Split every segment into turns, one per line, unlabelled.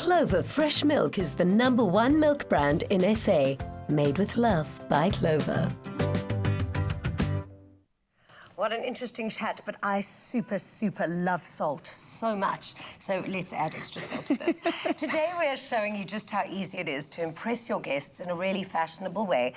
Clover fresh milk is the #1 milk brand in SA. Made with love by Clover.
What an interesting chat, but I super love salt so much. So let's add extra salt to this. Today we are showing you just how easy it is to impress your guests in a really fashionable way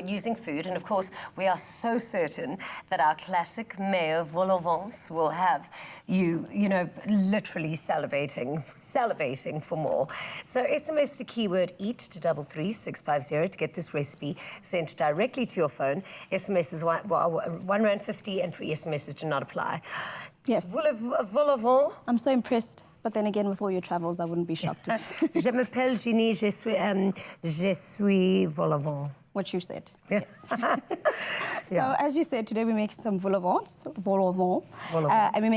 using food. And of course, we are so certain that our classic Mayo vol au vent will have you know, literally salivating for more. So SMS the keyword EAT to 33650 to get this recipe sent directly to your phone. SMS is R1.50 and free SMSs do not apply.
Yes.
Vol au vent.
I'm so impressed. But then again, with all your travels, I wouldn't be shocked.
Je m'appelle Ginny, je suis vol au vent.
What you said.
Yes.
So, as you said, today we make some vol au vent. And we're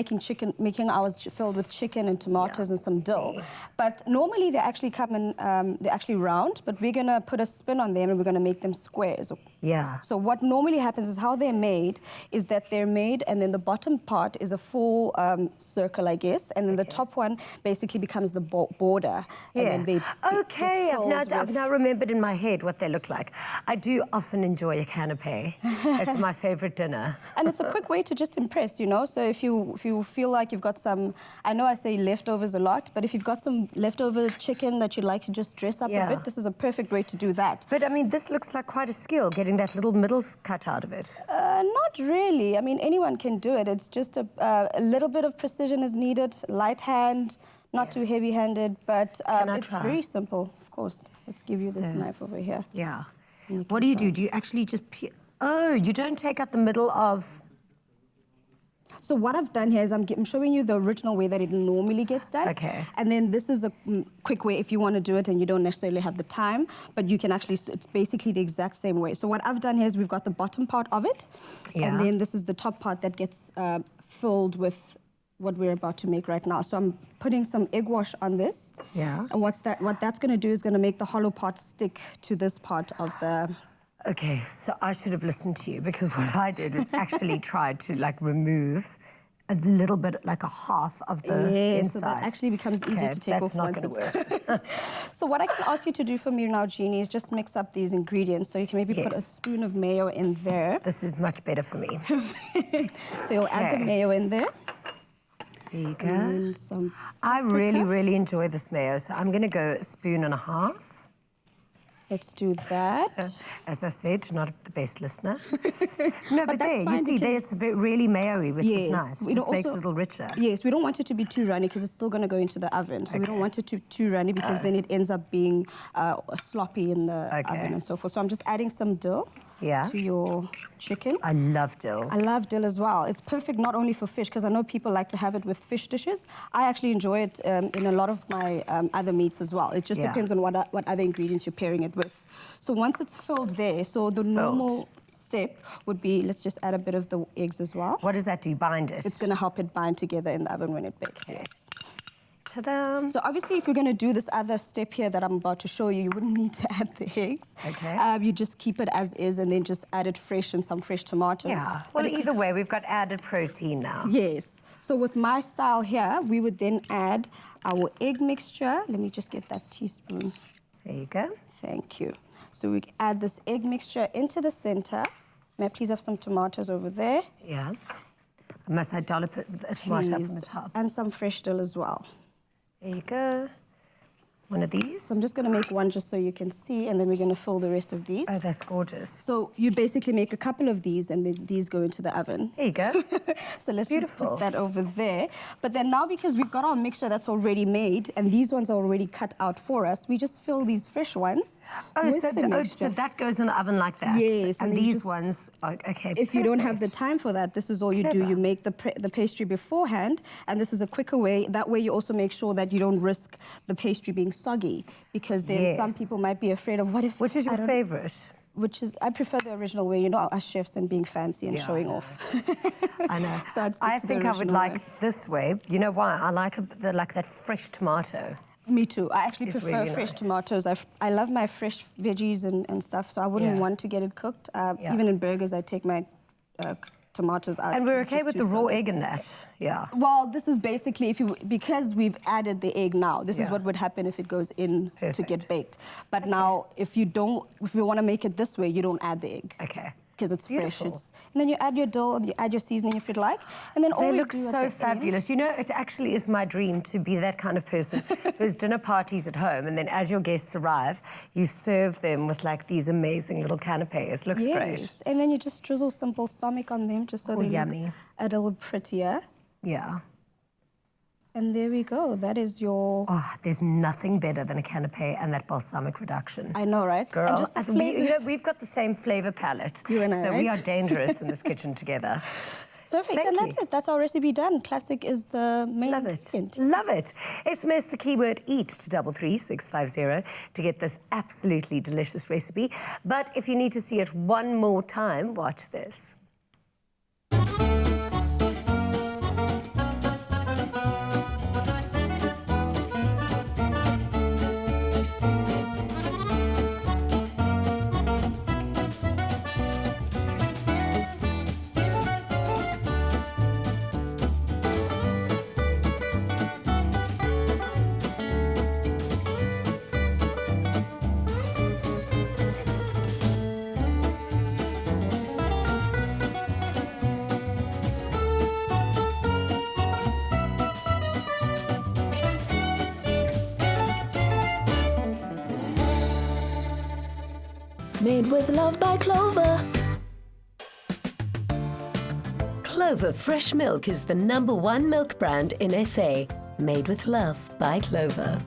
making ours filled with chicken and tomatoes and some dill. But normally they actually come in, they're actually round, but we're going to put a spin on them and we're going to make them squares.
Yeah.
So what normally happens is how they're made is that they're made and then the bottom part is a full circle, I guess, and then the top one basically becomes the border.
Yeah.
And then
okay, I've now remembered in my head what they look like. I do often enjoy a canapé. It's my favourite dinner.
And it's a quick way to just impress, you know. So if you feel like you've got some, I know I say leftovers a lot, but if you've got some leftover chicken that you'd like to just dress up a bit, this is a perfect way to do that.
But I mean, this looks like quite a skill, getting that little middle cut out of it.
Not really. I mean, anyone can do it. It's just a little bit of precision is needed, light hand, not too heavy-handed, but it's very simple, of course. Let's give you this knife over here.
Yeah. What do? Do you actually just oh, you don't take out the middle of...
So what I've done here is I'm showing you the original way that it normally gets done.
Okay.
And then this is a quick way if you want to do it and you don't necessarily have the time, but you can actually, it's basically the exact same way. So what I've done here is we've got the bottom part of it, and then this is the top part that gets filled with what we're about to make right now. So I'm putting some egg wash on this.
Yeah.
And what that's going to do is going to make the hollow part stick to this part of the...
Okay, so I should have listened to you because what I did was actually try to like remove a little bit, like a half of the inside.
So that actually becomes easy to take off once it's cooked. So what I can ask you to do for me now, Jeannie, is just mix up these ingredients. So you can maybe put a spoon of mayo in there.
This is much better for me.
So you'll add the mayo in there.
There you go. I really enjoy this mayo, so I'm going to go a spoon and a half.
Let's do that.
As I said, not the best listener. No, but there, you see, there it's really mayo-y, which is nice. It just makes it a little richer.
Yes, we don't want it to be too runny because it's still going to go into the oven. So we don't want it too runny because then it ends up being sloppy in the oven and so forth. So I'm just adding some dill to your chicken.
I love dill.
I love dill as well. It's perfect not only for fish, because I know people like to have it with fish dishes. I actually enjoy it in a lot of my other meats as well. It just depends on what other ingredients you're pairing it with. So once it's filled there, so the normal step would be, let's just add a bit of the eggs as well.
What does that do? Bind it?
It's going to help it bind together in the oven when it bakes, yes.
Ta-da!
So obviously, if you're going to do this other step here that I'm about to show you, you wouldn't need to add the eggs.
Okay.
You just keep it as is and then just add it fresh and some fresh tomato.
Yeah. Well, either way, we've got added protein now.
Yes. So with my style here, we would then add our egg mixture. Let me just get that teaspoon.
There you go.
Thank you. So we add this egg mixture into the center. May I please have some tomatoes over there?
Yeah. Must I dollop it with a tomato up on the top?
And some fresh dill as well.
There you go. One of these.
So I'm just going to make one just so you can see, and then we're going to fill the rest of these.
Oh, that's gorgeous.
So you basically make a couple of these, and then these go into the oven.
There you go.
So let's just put that over there. But then now, because we've got our mixture that's already made, and these ones are already cut out for us, we just fill these fresh ones with the mixture.
So that goes in the oven like that?
Yes.
And these ones, okay,
if you don't have the time for that, this is all you do. You make the pastry beforehand, and this is a quicker way. That way you also make sure that you don't risk the pastry being soggy, because then some people might be afraid of what if...
Which is your favourite?
I prefer the original way, you know, us chefs and being fancy and showing off.
I know.
So
I think I would like this way. You know why? I like that fresh tomato.
Me too. I actually prefer fresh tomatoes. I love my fresh veggies and stuff, so I wouldn't want to get it cooked. Even in burgers, I take my tomatoes out.
And we're
'cause it's
okay
just
with
too
the raw
sour.
egg in that. Yeah.
Well, this is basically, because we've added the egg now, this is
Yeah.
what would happen if it goes in to
Perfect.
get baked. But now, if you want to make it this way, you don't add the egg.
Okay.
Because it's
Beautiful.
fresh. And then you add your dill and you add your seasoning if you'd like. And then all
They
we
look
do at
so
the
fabulous. You know, it actually is my dream to be that kind of person who's dinner parties at home, and then as your guests arrive, you serve them with like these amazing little canapes. Looks great.
Yes, and then you just drizzle some balsamic on them just so
Oh,
they
yummy.
look a little prettier.
Yeah.
And there we go. That is your...
Oh, there's nothing better than a canapé and that balsamic reduction.
I know, right?
Girl,
And just the
we've got the same flavour palette.
You and I,
so
right?
we are dangerous in this kitchen together.
Perfect,
Thank
and
you.
that's it. That's our recipe done. Classic is the main
Love it.
ingredient.
Love it. SMS the keyword EAT to 33650 to get this absolutely delicious recipe. But if you need to see it one more time, watch this.
Made with love by Clover.
Clover fresh milk is the #1 milk brand in SA. Made with love by Clover.